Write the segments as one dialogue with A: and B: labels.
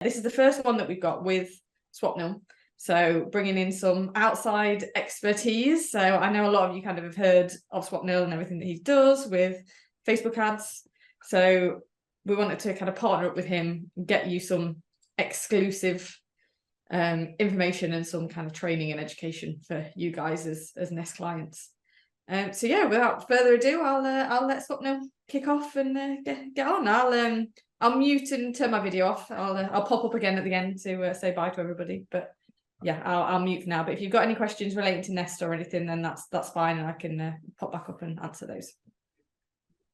A: This is the first one that we've got with Swapnil. So bringing in some outside expertise. So I know a lot of you kind of have heard of Swapnil and everything that he does with Facebook ads. So we wanted to kind of partner up with him, get you some exclusive information and some kind of training and education for you guys as Nest clients. So yeah, without further ado, I'll let Swapnil kick off and get on. I'll mute and turn my video off. I'll pop up again at the end to say bye to everybody. But yeah, I'll mute for now. But if you've got any questions relating to Nest or anything, then that's fine, and I can pop back up and answer those.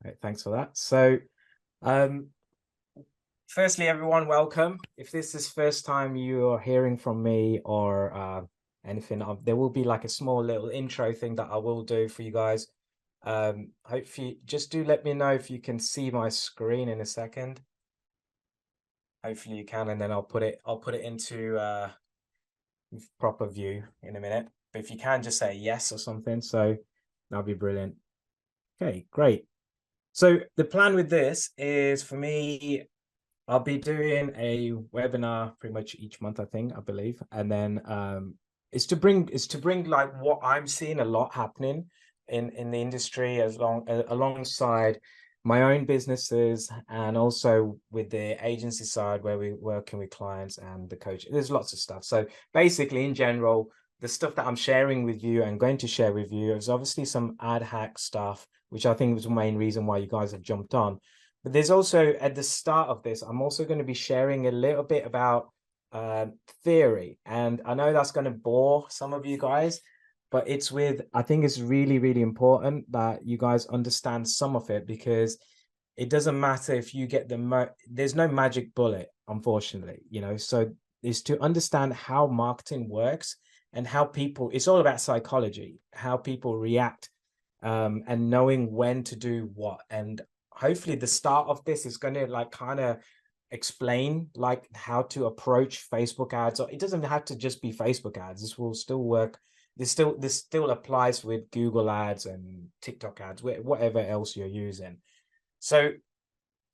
B: Right, thanks for that. So, firstly, everyone, welcome. If this is first time you are hearing from me or anything, there will be like a small little intro thing that I will do for you guys. Hopefully, just do let me know if you can see my screen in a second. Hopefully you can, and then I'll put it into proper view in a minute. But if you can, just say yes or something. So that'll be brilliant. Okay, great. So the plan with this is for me, I'll be doing a webinar pretty much each month, I believe. And then it's to bring like what I'm seeing a lot happening in the industry alongside my own businesses, and also with the agency side where we're working with clients and the coach. There's lots of stuff. So basically, in general, the stuff that I'm sharing with you and going to share with you is obviously some ad hack stuff, which I think was the main reason why you guys have jumped on. But there's also, at the start of this, I'm also going to be sharing a little bit about theory. And I know that's going to bore some of you guys, but I think it's really, really important that you guys understand some of it, because it doesn't matter if you get there's no magic bullet, unfortunately, so it's to understand how marketing works and how it's all about psychology, how people react, and knowing when to do what. And hopefully the start of this is going to like kind of explain like how to approach Facebook ads. Or it doesn't have to just be Facebook ads. This will still work. This still applies with Google ads and TikTok ads, whatever else you're using. So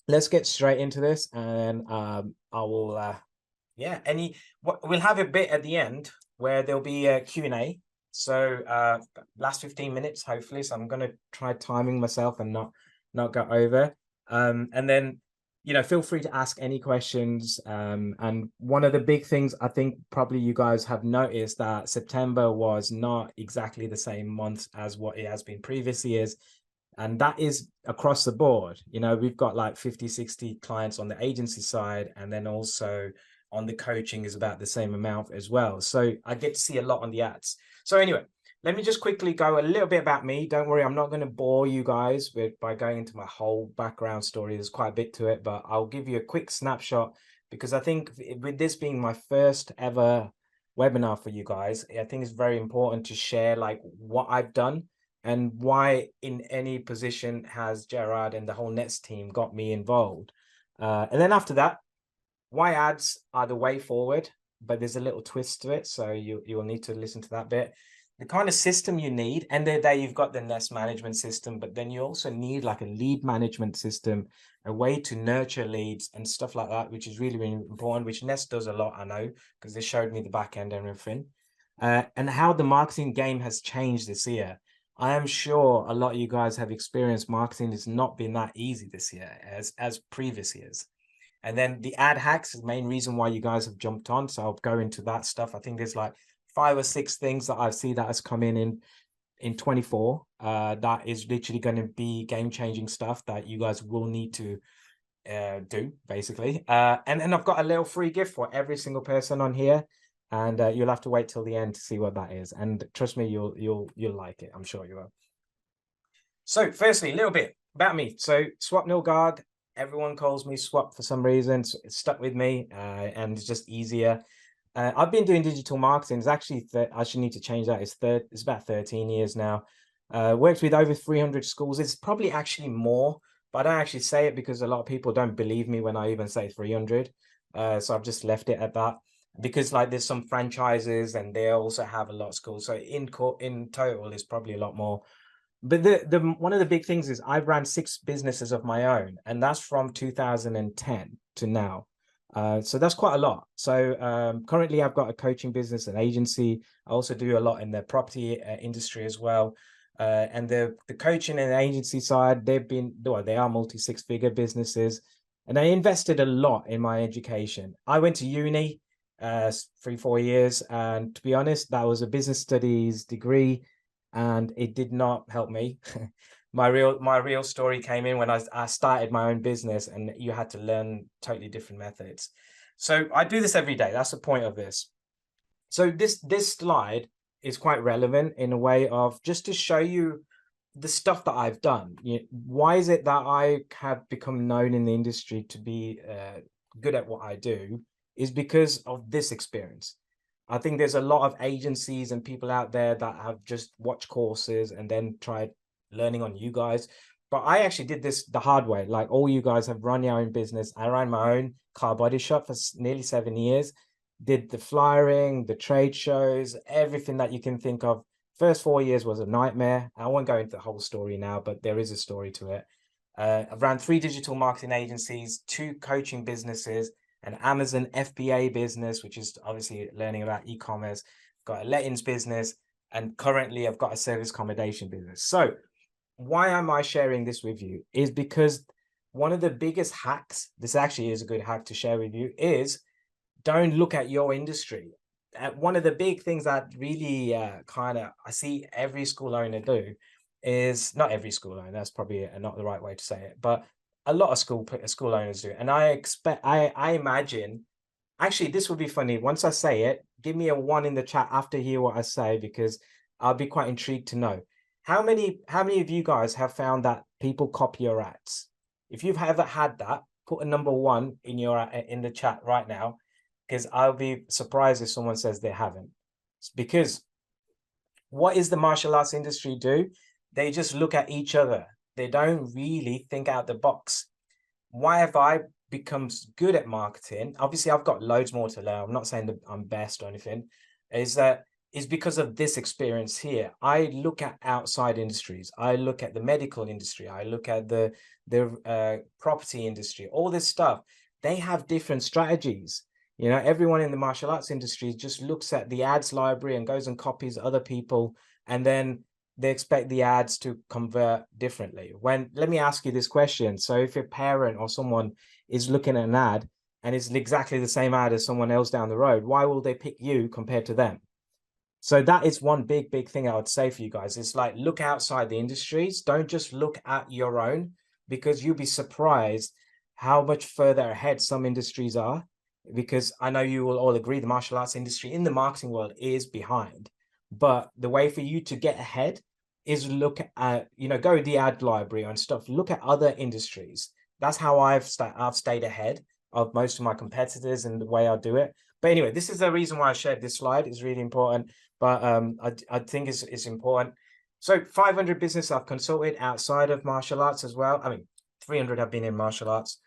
B: let's get straight into this, and I will we'll have a bit at the end where there'll be a Q&A. So last 15 minutes hopefully. So I'm going to try timing myself and not go over. And then feel free to ask any questions. And one of the big things I think probably you guys have noticed, that September was not exactly the same month as what it has been previous years. And that is across the board. We've got like 50, 60 clients on the agency side, and then also on the coaching is about the same amount as well. So I get to see a lot on the ads. So anyway, let me just quickly go a little bit about me. Don't worry, I'm not going to bore you guys by going into my whole background story. There's quite a bit to it, but I'll give you a quick snapshot, because I think with this being my first ever webinar for you guys, I think it's very important to share like what I've done and why in any position has Gerard and the whole Nest team got me involved. And then after that, why ads are the way forward, but there's a little twist to it. So you will need to listen to that bit. The kind of system you need, and there you've got the Nest management system, but then you also need like a lead management system, a way to nurture leads and stuff like that, which is really, really important, which Nest does a lot, I know, because they showed me the back end and everything. And how the marketing game has changed this year. I am sure a lot of you guys have experienced marketing has not been that easy this year as previous years. And then the ad hacks is the main reason why you guys have jumped on. So I'll go into that stuff. I think there's like 5 or 6 things that I see that has come in 24. That is literally going to be game-changing stuff that you guys will need to do, basically. And I've got a little free gift for every single person on here, and you'll have to wait till the end to see what that is. And trust me, you'll like it. I'm sure you will. So firstly, a little bit about me. So Swapnil Garg, everyone calls me Swap for some reason. So it's stuck with me, and it's just easier. I've been doing digital marketing. It's actually, I should need to change that. It's about 13 years now. Worked with over 300 schools. It's probably actually more, but I don't actually say it because a lot of people don't believe me when I even say 300. So I've just left it at that, because like there's some franchises and they also have a lot of schools. So in total, it's probably a lot more. But the one of the big things is I've ran 6 businesses of my own, and that's from 2010 to now. So that's quite a lot. So currently I've got a coaching business, an agency. I also do a lot in the property industry as well. And the coaching and the agency side, they are multi six-figure businesses. And I invested a lot in my education. I went to uni 3-4 years, and to be honest, that was a business studies degree, and it did not help me. My real story came in when I started my own business, and you had to learn totally different methods. So I do this every day. That's the point of this. So this slide is quite relevant in a way of just to show you the stuff that I've done. Why is it that I have become known in the industry to be good at what I do? Is because of this experience. I think there's a lot of agencies and people out there that have just watched courses and then tried learning on you guys. But I actually did this the hard way. Like all you guys have run your own business. I ran my own car body shop for nearly 7 years, did the flyering, the trade shows, everything that you can think of. First 4 years was a nightmare. I won't go into the whole story now, but there is a story to it. I've ran 3 digital marketing agencies, 2 coaching businesses, an Amazon FBA business, which is obviously learning about e-commerce, got a lettings business, and currently I've got a service accommodation business. So why am I sharing this with you is because one of the biggest hacks, this actually is a good hack to share with you, is don't look at your industry. One of the big things that really I see every school owner do is, not every school owner, that's probably not the right way to say it, but a lot of school owners do. And I imagine, actually, this would be funny. Once I say it, give me a 1 in the chat after you hear what I say, because I'll be quite intrigued to know. How many of you guys have found that people copy your ads? If you've ever had that, put a number 1 in the chat right now, because I'll be surprised if someone says they haven't. It's because what is the martial arts industry do? They just look at each other. They don't really think out the box. Why have I become good at marketing? Obviously, I've got loads more to learn. I'm not saying that I'm best or anything. Is because of this experience here. I look at outside industries. I look at the medical industry. I look at the property industry. All this stuff. They have different strategies. Everyone in the martial arts industry just looks at the ads library and goes and copies other people, and then they expect the ads to convert differently. Let me ask you this question. So if a parent or someone is looking at an ad and it's exactly the same ad as someone else down the road, why will they pick you compared to them? So that is one big thing I would say for you guys. It's like, look outside the industries. Don't just look at your own, because you'll be surprised how much further ahead some industries are. Because I know you will all agree the martial arts industry in the marketing world is behind. But the way for you to get ahead is look at, go to the ad library and stuff. Look at other industries. That's how I've stayed ahead of most of my competitors and the way I do it. But anyway, this is the reason why I shared this slide. It's really important. But I think it's important. So 500 business I've consulted outside of martial arts as well. I mean, 300 have been in martial arts.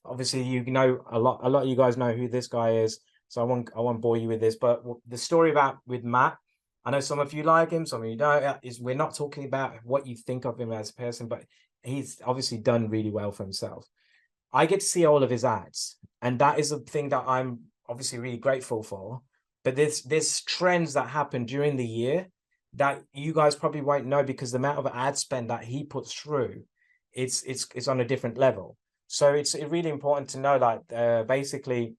B: Obviously, a lot of you guys know who this guy is, so I won't bore you with this. But the story with Matt, I know some of you like him, some of you don't. We're not talking about what you think of him as a person, but he's obviously done really well for himself. I get to see all of his ads, and that is a thing that I'm obviously really grateful for. But there's trends that happen during the year that you guys probably won't know, because the amount of ad spend that he puts through, it's on a different level. So it's really important to know, like, basically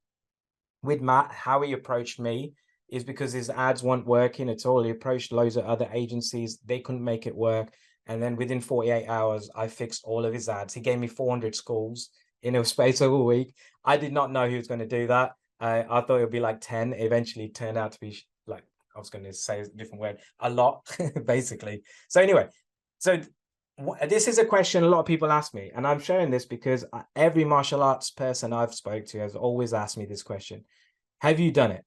B: with Matt, how he approached me is because his ads weren't working at all. He approached loads of other agencies. They couldn't make it work. And then within 48 hours, I fixed all of his ads. He gave me 400 schools in a space of a week. I did not know he was going to do that. I thought it would be like 10. It eventually turned out to be, like, I was going to say a different word, a lot, basically. So anyway, so this is a question a lot of people ask me, and I'm sharing this because every martial arts person I've spoke to has always asked me this question. Have you done it?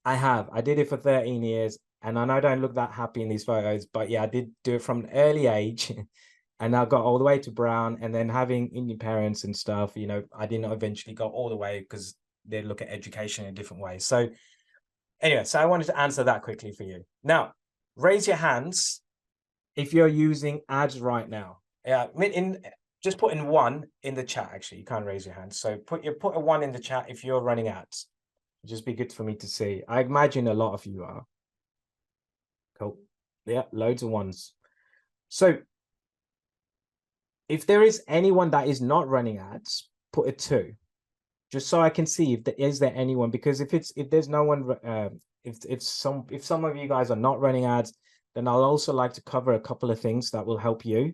B: I have. I did it for 13 years, and I know I don't look that happy in these photos, but yeah, I did do it from an early age. And I got all the way to brown, and then having Indian parents and stuff, I didn't eventually go all the way because they look at education in a different way. So anyway, so I wanted to answer that quickly for you. Now, raise your hands if you're using ads right now. Yeah, just put in 1 in the chat. Actually, you can't raise your hand. So put a 1 in the chat if you're running ads. It'd just be good for me to see. I imagine a lot of you are. Cool. Yeah, loads of 1s. So if there is anyone that is not running ads, put a 2, just so I can see if there anyone, because if there's no one, if some of you guys are not running ads, then I'll also like to cover a couple of things that will help you,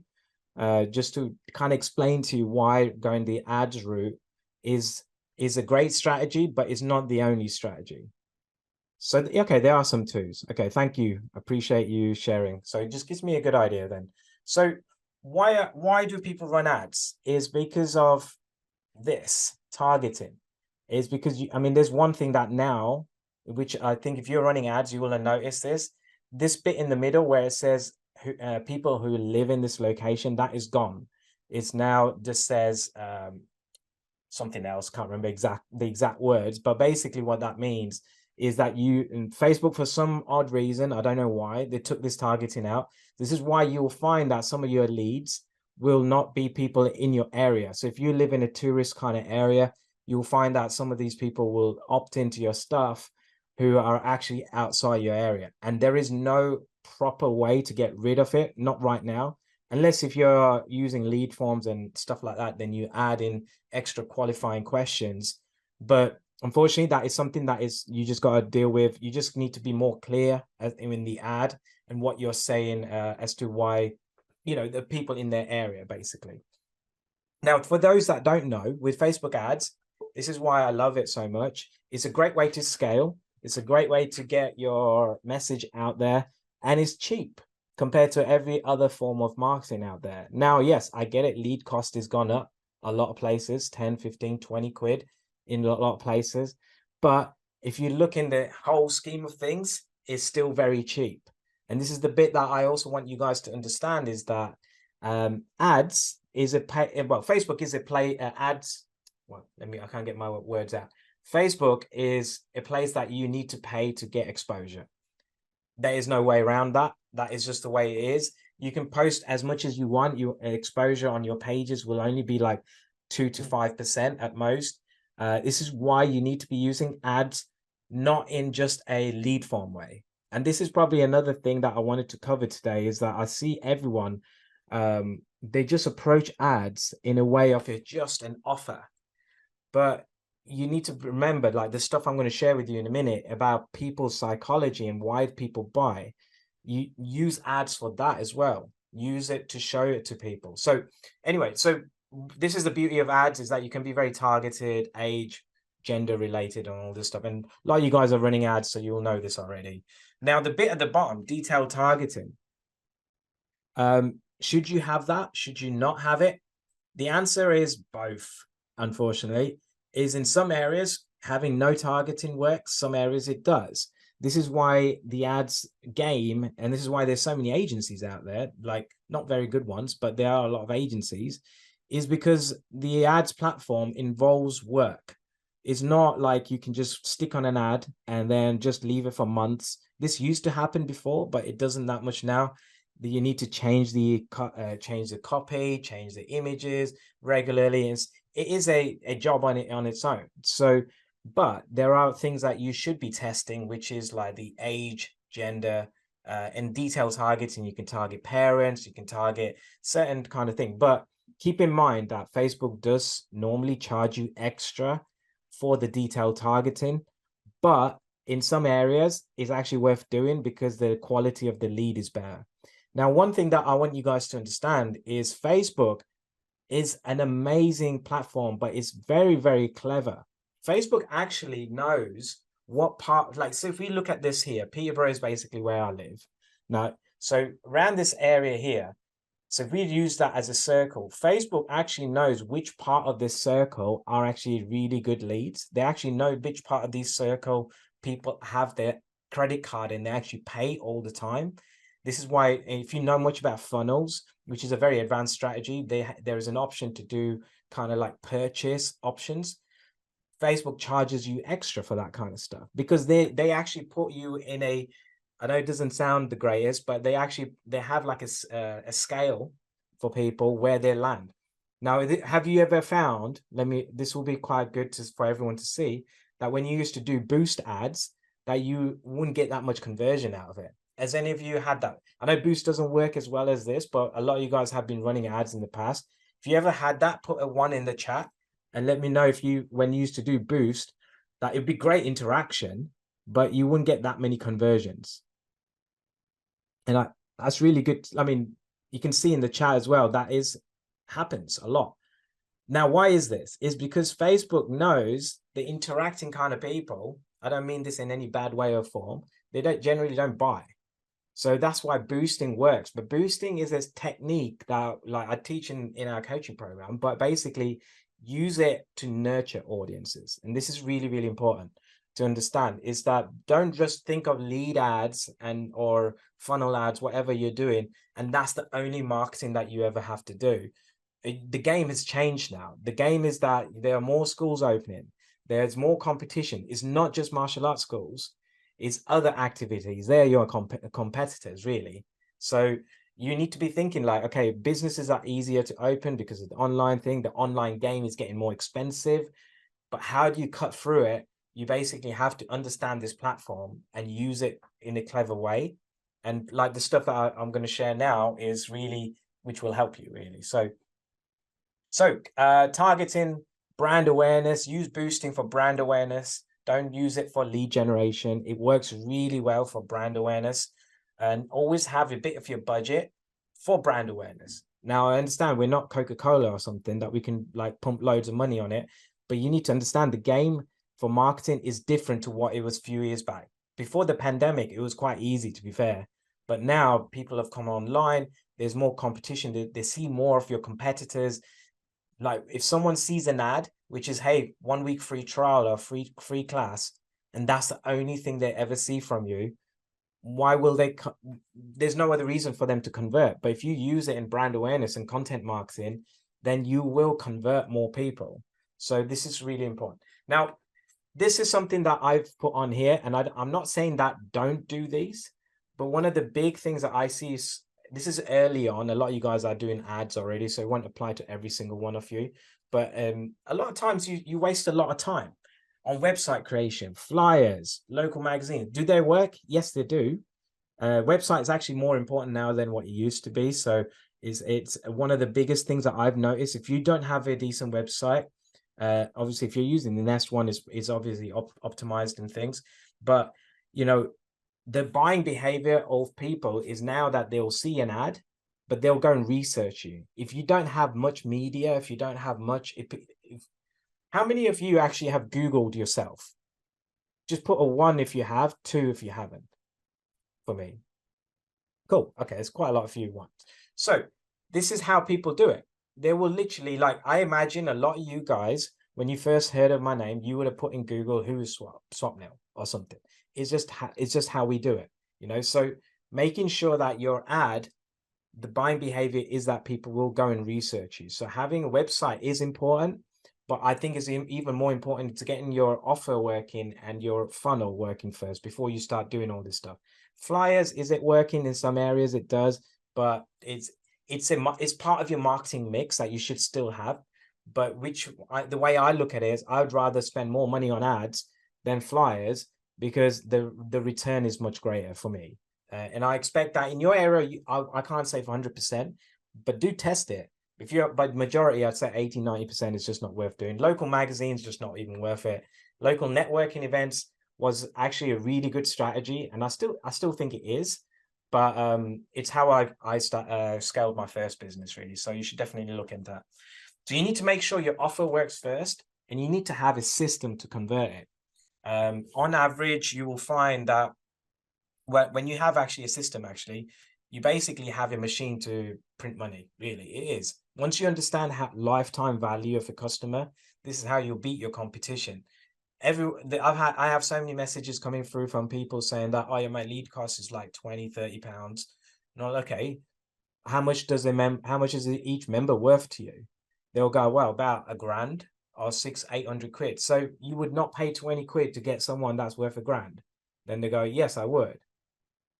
B: just to kind of explain to you why going the ads route is a great strategy, but it's not the only strategy. So okay, there are some 2s. Okay, thank you. Appreciate you sharing. So it just gives me a good idea then. So why do people run ads? Is because of this targeting. Is because I mean, there's one thing that now, which I think if you're running ads, you will notice this bit in the middle where it says people who live in this location, that is gone. It's now just says something else. Can't remember the exact words, but basically what that means is that you in Facebook, for some odd reason, I don't know why, they took this targeting out. This is why you'll find that some of your leads will not be people in your area. So if you live in a tourist kind of area, you'll find that some of these people will opt into your stuff who are actually outside your area. And there is no proper way to get rid of it, not right now. Unless if you're using lead forms and stuff like that, then you add in extra qualifying questions. But unfortunately, that is something that you just got to deal with. You just need to be more clear in the ad and what you're saying as to why, the people in their area, basically. Now, for those that don't know, with Facebook ads, this is why I love it so much. It's a great way to scale. It's a great way to get your message out there, and it's cheap compared to every other form of marketing out there. Now, yes, I get it. Lead cost has gone up a lot of places, 10, 15, 20 quid in a lot of places. But if you look in the whole scheme of things, it's still very cheap. And this is the bit that I also want you guys to understand, is that ads is Facebook is ads. Well, I can't get my words out. Facebook is a place that you need to pay to get exposure. There is no way around that. That is just the way it is. You can post as much as you want. Your exposure on your pages will only be like 2 to 5% at most. This is why you need to be using ads, not in just a lead form way. And this is probably another thing that I wanted to cover today, is that I see everyone, they just approach ads in a way of it's just an offer. But you need to remember, like the stuff I'm going to share with you in a minute about people's psychology and why people buy, you use ads for that as well. Use it to show it to people. So anyway, so this is the beauty of ads, is that you can be very targeted, age, gender related, and all this stuff. And a lot of you guys are running ads, so you'll know this already. Now, the bit at the bottom, detailed targeting. Should you have that? Should you not have it? The answer is both, unfortunately. Is in some areas having no targeting works, some areas it does. This is why the ads game, and this is why there's so many agencies out there, like not very good ones, but there are a lot of agencies, is because the ads platform involves work. It's not like you can just stick on an ad and then just leave it for months. This used to happen before, but it doesn't that much now. You need to change the copy, change the images regularly. It is a job on its own. So, but there are things that you should be testing, which is like the age, gender, and detailed targeting. You can target parents, you can target certain kind of thing. But keep in mind that Facebook does normally charge you extra for the detailed targeting, but in some areas it's actually worth doing because the quality of the lead is better. Now, one thing that I want you guys to understand is Facebook is an amazing platform, but it's very, very clever. Facebook actually knows what part, like, so if we look at this here, Peterborough is basically where I live. Now, so around this area here, so if we use that as a circle, Facebook actually knows which part of this circle are actually really good leads. They actually know which part of this circle people have their credit card and they actually pay all the time. This is why, if you know much about funnels, which is a very advanced strategy, there is an option to do kind of like purchase options. Facebook charges you extra for that kind of stuff because they actually put you in a, I know it doesn't sound the greatest, but they have like a scale for people where they land. Now, have you ever found, this will be quite good for everyone to see, that when you used to do boost ads, that you wouldn't get that much conversion out of it? Has any of you had that? I know boost doesn't work as well as this, but a lot of you guys have been running ads in the past. If you ever had that, put a 1 in the chat and let me know if when you used to do boost, that it'd be great interaction, but you wouldn't get that many conversions. And that's really good. I mean, you can see in the chat as well, happens a lot. Now, why is this? Is because Facebook knows the interacting kind of people. I don't mean this in any bad way or form. They generally don't buy. So that's why boosting works. But boosting is this technique that like I teach in our coaching program, but basically use it to nurture audiences. And this is really, really important to understand, is that don't just think of lead ads or funnel ads, whatever you're doing, and that's the only marketing that you ever have to do. The game has changed now. The game is that there are more schools opening. There's more competition. It's not just martial arts schools. It's other activities. They're your competitors, really. So you need to be thinking like, okay, businesses are easier to open because of the online thing. The online game is getting more expensive. But how do you cut through it? You basically have to understand this platform and use it in a clever way. And like the stuff that I'm going to share now is really, which will help you really. So targeting brand awareness, use boosting for brand awareness. Don't use it for lead generation. It works really well for brand awareness, and always have a bit of your budget for brand awareness. Now, I understand we're not Coca-Cola or something that we can like pump loads of money on it, but you need to understand the game for marketing is different to what it was a few years back. Before the pandemic, it was quite easy, to be fair. But now people have come online. There's more competition. They see more of your competitors. Like if someone sees an ad, which is, hey, 1 week free trial or free class, and that's the only thing they ever see from you, why will they? There's no other reason for them to convert. But if you use it in brand awareness and content marketing, then you will convert more people. So this is really important. Now, this is something that I've put on here, and I'm not saying that don't do these, but one of the big things that I see is, this is early on. A lot of you guys are doing ads already, so it won't apply to every single one of you. But a lot of times you waste a lot of time on website creation, flyers, local magazines. Do they work? Yes, they do. Website is actually more important now than what it used to be. So it's one of the biggest things that I've noticed. If you don't have a decent website, obviously if you're using the Nest one, is obviously optimized and things, but you know, the buying behavior of people is now that they'll see an ad, but they'll go and research you. If you don't have much media, if you don't have much, how many of you actually have Googled yourself? Just put a 1 if you have, 2 if you haven't, for me. Cool. Okay, it's quite a lot of you want. So this is how people do it. They will literally, like, I imagine a lot of you guys, when you first heard of my name, you would have put in Google, who is Swapnil or something. It's just how we do it, you know. So making sure that your ad, the buying behavior is that people will go and research you. So having a website is important, but I think it's even more important to getting your offer working and your funnel working first before you start doing all this stuff. Flyers, is it working? In some areas it does, but it's part of your marketing mix that you should still have. But the way I look at it is, I would rather spend more money on ads than flyers, because the return is much greater for me. And I expect that in your area, I can't say for 100%, but do test it. If you're, by majority, I'd say 80-90% is just not worth doing. Local magazines, just not even worth it. Local networking events was actually a really good strategy, and I still think it is, but it's how I scaled my first business, really. So you should definitely look into that. So you need to make sure your offer works first, and you need to have a system to convert it. On average, you will find that when you have actually a system, you basically have a machine to print money. Really, it is. Once you understand how lifetime value of a customer, this is how you'll beat your competition. I have so many messages coming through from people saying that, oh yeah, my lead cost is like 20-30 pounds. Not okay. How much is each member worth to you? They'll go, well, about £1,000 or 600-800 quid. So you would not pay 20 quid to get someone that's worth £1,000. Then they go, yes, I would.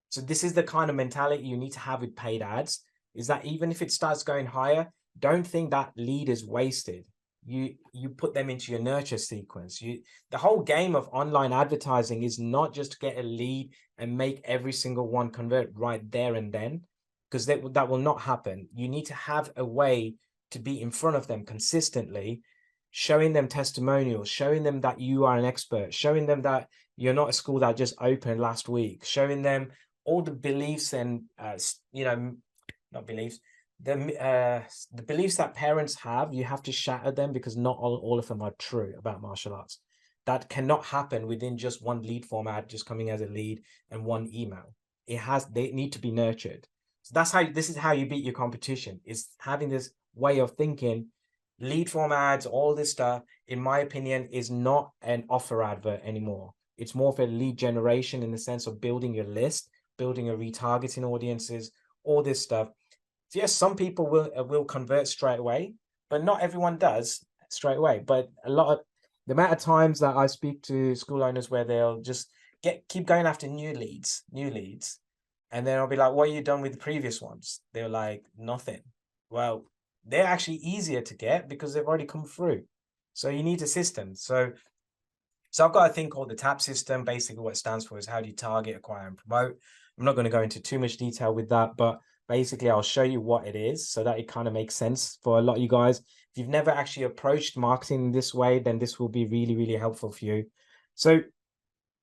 B: So this is the kind of mentality you need to have with paid ads, is that even if it starts going higher, don't think that lead is wasted. You put them into your nurture sequence. The whole game of online advertising is not just to get a lead and make every single one convert right there and then, because that will not happen. You need to have a way to be in front of them consistently, showing them testimonials, showing them that you are an expert, showing them that you're not a school that just opened last week, showing them all the beliefs and not beliefs, the beliefs that parents have. You have to shatter them, because not all of them are true about martial arts. That cannot happen within just one lead format, just coming as a lead and one email. They need to be nurtured. So this is how you beat your competition, is having this way of thinking. Lead form ads, all this stuff, in my opinion, is not an offer advert anymore. It's more of a lead generation, in the sense of building your list, building a retargeting audiences, all this stuff. So yes, some people will convert straight away, but not everyone does straight away. But the amount of times that I speak to school owners where they'll just keep going after new leads, and then I'll be like, what are you done with the previous ones? They're like, nothing. Well, they're actually easier to get because they've already come through. So you need a system. So I've got a thing called the TAP system. Basically what it stands for is how do you target, acquire, and promote. I'm not going to go into too much detail with that, but basically I'll show you what it is so that it kind of makes sense for a lot of you guys. If you've never actually approached marketing this way, then this will be really, really helpful for you. So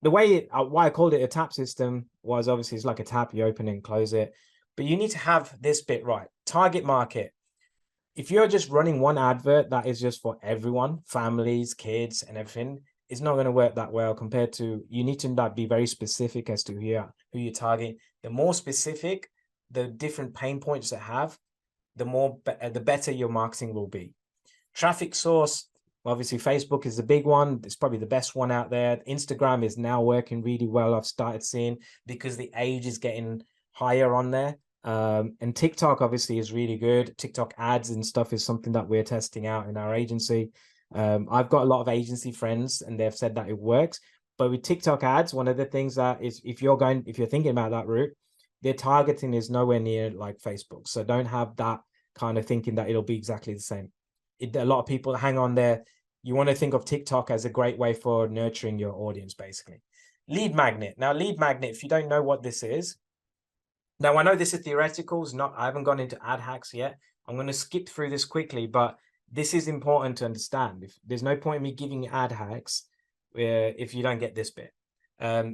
B: the way why I called it a tap system was, obviously it's like a tap, you open and close it, but you need to have this bit right. Target market. If you're just running one advert that is just for everyone, families, kids, and everything, it's not going to work that well, compared to, you need to be very specific as to who you're targeting. The more specific, the different pain points that have, the better your marketing will be. Traffic source, obviously Facebook is the big one. It's probably the best one out there. Instagram is now working really well, I've started seeing, because the age is getting higher on there. And TikTok obviously is really good. TikTok ads and stuff is something that we're testing out in our agency. I've got a lot of agency friends and they've said that it works. But with TikTok ads, one of the things that is, if you're thinking about that route, their targeting is nowhere near like Facebook. So don't have that kind of thinking that it'll be exactly the same. A lot of people hang on there. You want to think of TikTok as a great way for nurturing your audience, basically. Lead magnet. Now, lead magnet, if you don't know what this is, now I know this is theoretical. I haven't gone into ad hacks yet. I'm going to skip through this quickly, but this is important to understand. If there's no point in me giving you ad hacks if you don't get this bit.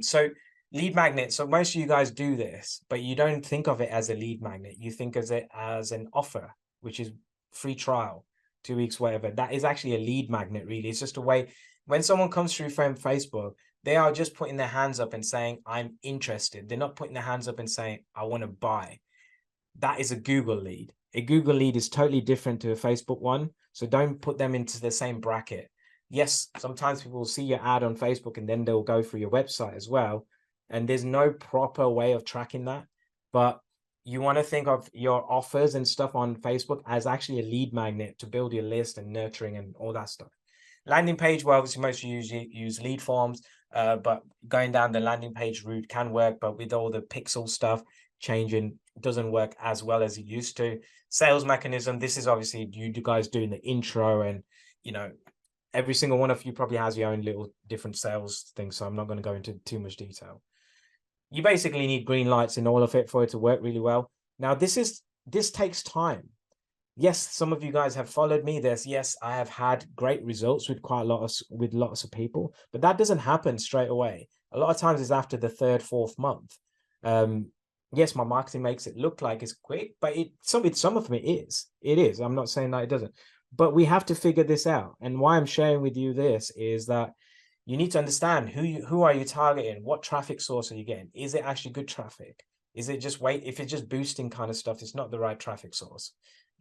B: So lead magnet. So most of you guys do this, but you don't think of it as a lead magnet. You think of it as an offer, which is free trial, 2 weeks, whatever. That is actually a lead magnet, really. It's just a way, when someone comes through from Facebook, they are just putting their hands up and saying, I'm interested. They're not putting their hands up and saying, I want to buy. That is a Google lead. A Google lead is totally different to a Facebook one. So don't put them into the same bracket. Yes, sometimes people will see your ad on Facebook and then they'll go through your website as well. And there's no proper way of tracking that. But you want to think of your offers and stuff on Facebook as actually a lead magnet to build your list and nurturing and all that stuff. Landing page, well, obviously most use lead forms, but going down the landing page route can work, but with all the pixel stuff changing, doesn't work as well as it used to. Sales mechanism, this is obviously you guys doing the intro, and every single one of you probably has your own little different sales thing, so I'm not going to go into too much detail. You basically need green lights in all of it for it to work really well. Now, this takes time. Yes, some of you guys have followed me. Yes, I have had great results with lots of people, but that doesn't happen straight away. A lot of times it's after the 3rd, 4th month. Yes, my marketing makes it look like it's quick, but some of them it is. I'm not saying that it doesn't, but we have to figure this out. And why I'm sharing with you this is that you need to understand who are you targeting? What traffic source are you getting? Is it actually good traffic? Is it just if it's just boosting kind of stuff, it's not the right traffic source.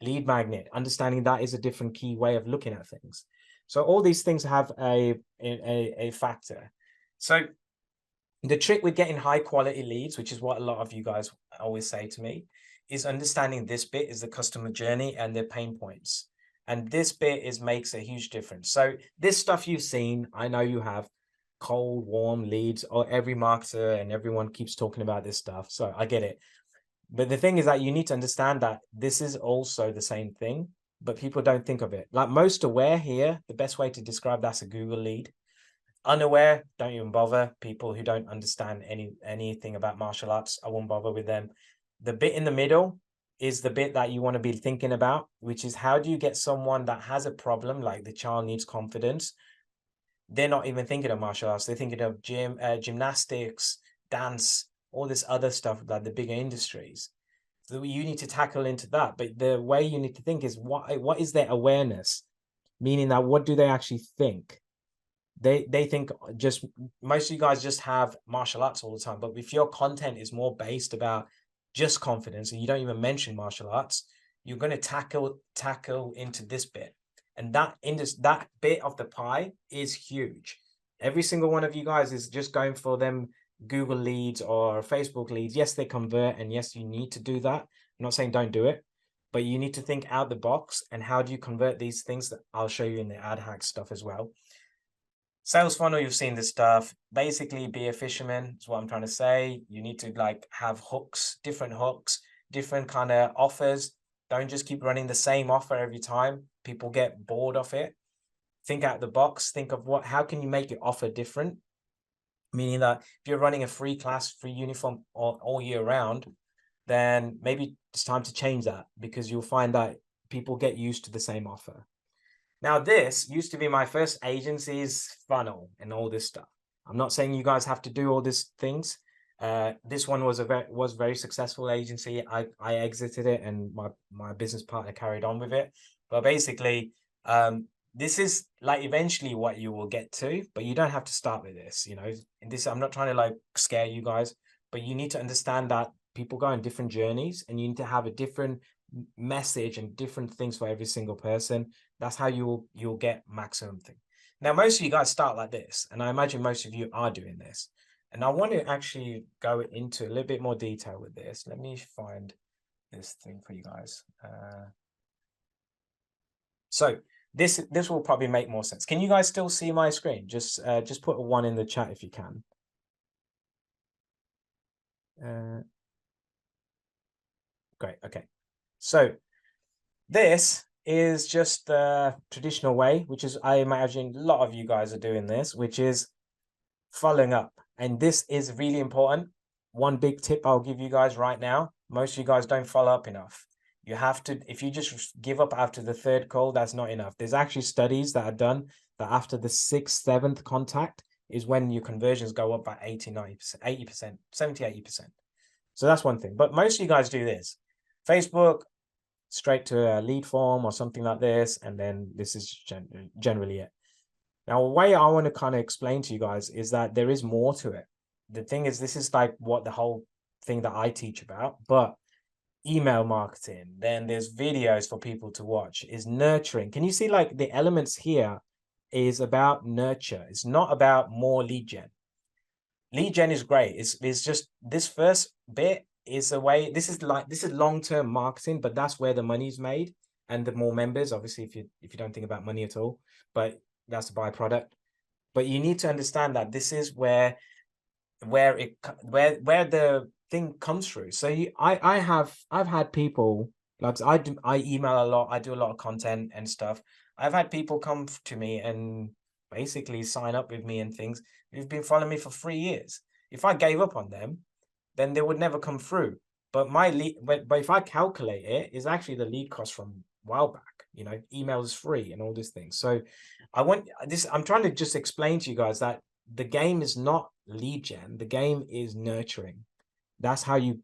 B: Lead magnet, understanding that is a different key way of looking at things. So all these things have a factor. So the trick with getting high quality leads, which is what a lot of you guys always say to me, is understanding this bit is the customer journey and their pain points. And this bit makes a huge difference. So this stuff you've seen, I know you have cold, warm leads, or every marketer and everyone keeps talking about this stuff. So I get it. But the thing is that you need to understand that this is also the same thing. but people don't think of it. Like most aware here, the best way to describe that's a Google lead. Unaware, don't even bother. People who don't understand anything about martial arts, I won't bother with them. The bit in the middle is the bit that you want to be thinking about, which is how do you get someone that has a problem, like the child needs confidence. They're not even thinking of martial arts. They're thinking of gymnastics, dance, all this other stuff, like the bigger industries. So you need to tackle into that. But the way you need to think is what is their awareness? Meaning that what do they actually think? They think just most of you guys just have martial arts all the time. But if your content is more based about just confidence and you don't even mention martial arts, you're going to tackle into this bit. And that bit of the pie is huge. Every single one of you guys is just going for them Google leads or Facebook leads. Yes, they convert, and yes, you need to do that. I'm not saying don't do it, but you need to think out the box. And how do you convert these things? That I'll show you in the ad hack stuff as well. Sales funnel, you've seen this stuff. Basically, be a fisherman is what I'm trying to say. You need to like have hooks, different kind of offers. Don't just keep running the same offer every time. People get bored of it. Think out the box. Think of how can you make your offer different? Meaning that if you're running a free class, free uniform all year round, then maybe it's time to change that, because you'll find that people get used to the same offer. Now, this used to be my first agency's funnel and all this stuff. I'm not saying you guys have to do all these things. This one was a very successful agency. I exited it, and my business partner carried on with it. But basically, this is like eventually what you will get to, but you don't have to start with this. You know, I'm not trying to like scare you guys, but you need to understand that people go on different journeys, and you need to have a different message and different things for every single person. That's how you'll get maximum thing. Now, most of you guys start like this, and I imagine most of you are doing this. And I want to actually go into a little bit more detail with this. Let me find this thing for you guys. So this will probably make more sense. Can you guys still see my screen? Just put a 1 in the chat if you can. Great. Okay. So this is just the traditional way, which is, I imagine a lot of you guys are doing this, which is following up. And this is really important. One big tip I'll give you guys right now: most of you guys don't follow up enough. You have to, if you just give up after the 3rd call, that's not enough. There's actually studies that are done that after the 6th, 7th contact is when your conversions go up by 80, 90%, 80%, 70, 80%. So that's one thing. But most of you guys do this. Facebook, straight to a lead form or something like this. And then this is generally it. Now, the way I want to kind of explain to you guys is that there is more to it. The thing is, this is like what the whole thing that I teach about, but email marketing, then there's videos for people to watch, is nurturing. Can you see like the elements here is about nurture? It's not about more lead gen. Lead gen is great. It's just this first bit is a way, this is long-term marketing, but that's where the money's made. And the more members, obviously, if you don't think about money at all, but that's a byproduct. But you need to understand that this is where the thing comes through. So I've had people, like I email a lot, I do a lot of content and stuff. I've had people come to me and basically sign up with me and things who've been following me for 3 years. If I gave up on them, then they would never come through. But my lead, but if I calculate it, is actually the lead cost from a while back. You know, email is free and all these things. So I'm trying to just explain to you guys that the game is not lead gen. The game is nurturing. That's how you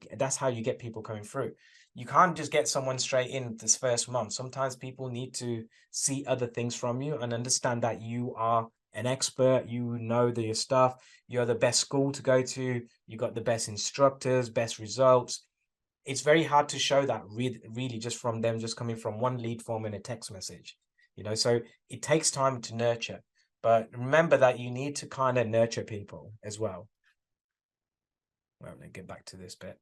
B: get people coming through. You can't just get someone straight in this first month. Sometimes people need to see other things from you and understand that you are an expert, you know your stuff, you're the best school to go to, you got the best instructors, best results. It's very hard to show that really just from them just coming from one lead form in a text message, you know. So it takes time to nurture, but remember that you need to kind of nurture people as well. Well, let me get back to this bit.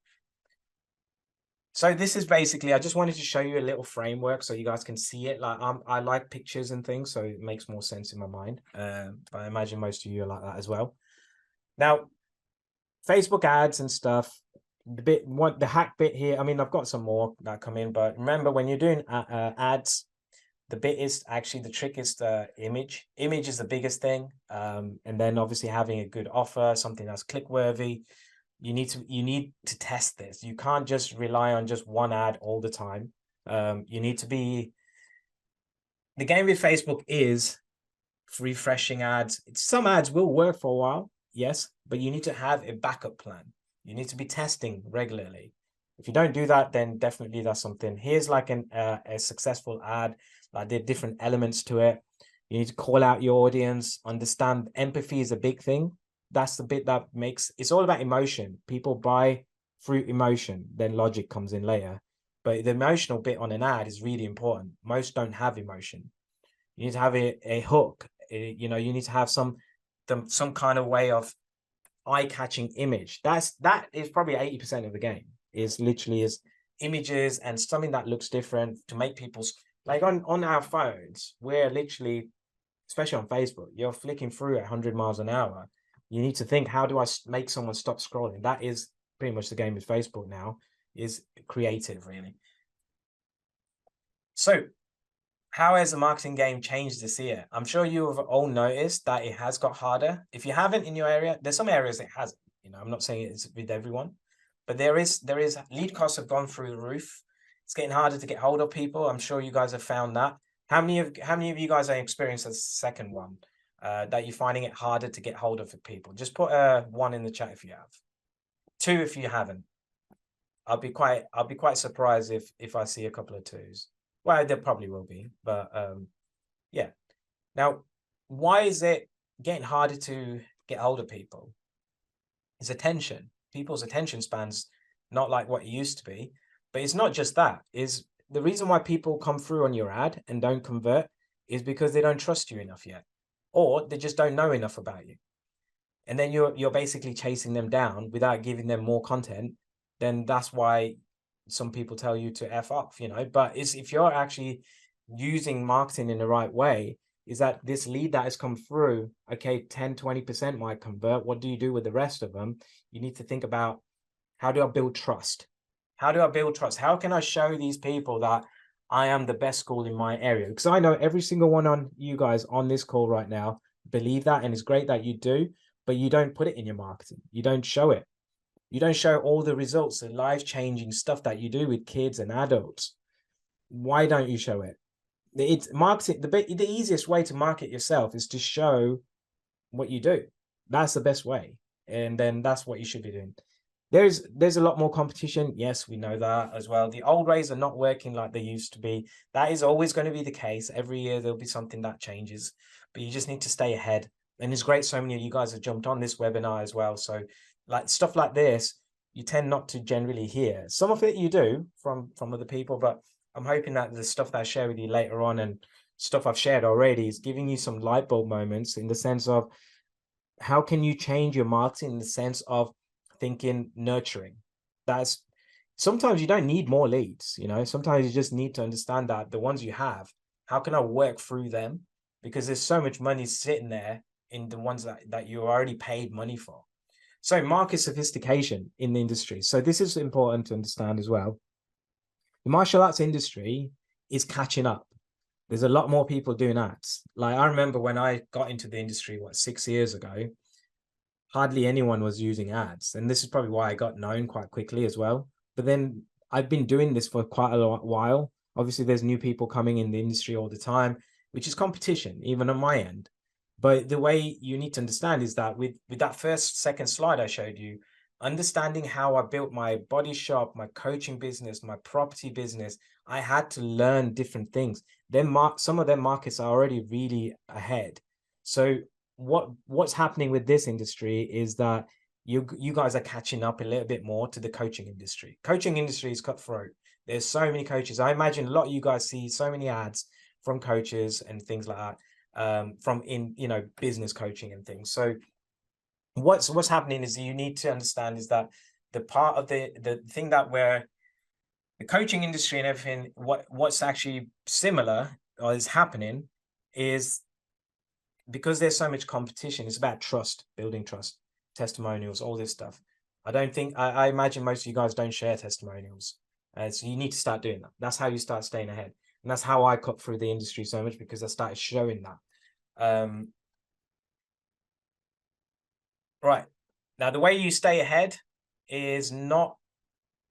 B: So this is basically, I just wanted to show you a little framework so you guys can see it. Like I like pictures and things, so it makes more sense in my mind. But I imagine most of you are like that as well. Now, Facebook ads and stuff, the hack bit here. I mean, I've got some more that come in, but remember when you're doing ads, The bit is actually, the trick is the image. Image is the biggest thing. And then obviously having a good offer, something that's click worthy. You need to test this. You can't just rely on just one ad all the time. You need to be, the game with Facebook is refreshing ads. Some ads will work for a while, yes, but you need to have a backup plan. You need to be testing regularly. If you don't do that, then definitely that's something. Here's like a successful ad. Like, there are different elements to it. You need to call out your audience, understand empathy is a big thing. That's the bit that makes, it's all about emotion. People buy through emotion, then logic comes in later. But the emotional bit on an ad is really important. Most don't have emotion. You need to have a hook. You know, you need to have some kind of way of eye-catching image. That is probably 80% of the game, is literally is images and something that looks different to make people's, like on our phones, we're literally, especially on Facebook, you're flicking through at 100 miles an hour. You need to think, how do I make someone stop scrolling? That is pretty much the game with Facebook now, is creative, really. So how has the marketing game changed this year? I'm sure you have all noticed that it has got harder. If you haven't in your area, there's some areas it hasn't. You know, I'm not saying it's with everyone, but there is lead costs have gone through the roof. It's getting harder to get hold of people. I'm sure you guys have found that. How many of you guys have experienced the second one, that you're finding it harder to get hold of people? Just put a 1 in the chat if you have. 2 if you haven't. I'll be quite surprised if I see a couple of 2s. Well, there probably will be, but yeah. Now, why is it getting harder to get hold of people? It's attention. People's attention spans not like what it used to be, but it's not just that. Is the reason why people come through on your ad and don't convert is because they don't trust you enough yet, or they just don't know enough about you. And then you're basically chasing them down without giving them more content. Then that's why some people tell you to F off, you know. But if you're actually using marketing in the right way, is that this lead that has come through, okay, 10-20% might convert. What do you do with the rest of them? You need to think about, how do I build trust? How do I build trust? How can I show these people that I am the best school in my area? Because I know every single one on you guys on this call right now believe that, and it's great that you do, but you don't put it in your marketing. You don't show it. You don't show all the results, the life-changing stuff that you do with kids and adults. Why don't you show it? It's marketing. The easiest way to market yourself is to show what you do. That's the best way. And then that's what you should be doing. There's a lot more competition. Yes, we know that as well. The old ways are not working like they used to be. That is always going to be the case. Every year there'll be something that changes, but you just need to stay ahead. And it's great so many of you guys have jumped on this webinar as well. So like stuff like this, you tend not to generally hear. Some of it you do from other people, but I'm hoping that the stuff that I share with you later on and stuff I've shared already is giving you some light bulb moments, in the sense of how can you change your marketing in the sense of thinking nurturing. That's, sometimes you don't need more leads, you know. Sometimes you just need to understand that the ones you have, how can I work through them? Because there's so much money sitting there in the ones that you already paid money for. So market sophistication in the industry. So this is important to understand as well. The martial arts industry is catching up. There's a lot more people doing ads. Like, I remember when I got into the industry, 6 years ago, hardly anyone was using ads. And this is probably why I got known quite quickly as well. But then I've been doing this for quite a while. Obviously, there's new people coming in the industry all the time, which is competition, even on my end. But the way you need to understand is that with that second slide I showed you, understanding how I built my body shop, my coaching business, my property business, I had to learn different things. Then some of their markets are already really ahead. So what's happening with this industry is that you guys are catching up a little bit more to the coaching industry. Coaching industry is cutthroat. There's so many coaches. I imagine a lot of you guys see so many ads from coaches and things like that, from business coaching and things. So what's happening is, you need to understand is that the part of the thing that where the coaching industry and everything, what's actually similar or is happening is, because there's so much competition, it's about trust, building trust, testimonials, all this stuff. I imagine most of you guys don't share testimonials. So you need to start doing that. That's how you start staying ahead. And that's how I cut through the industry so much, because I started showing that. Right. Now, the way you stay ahead is not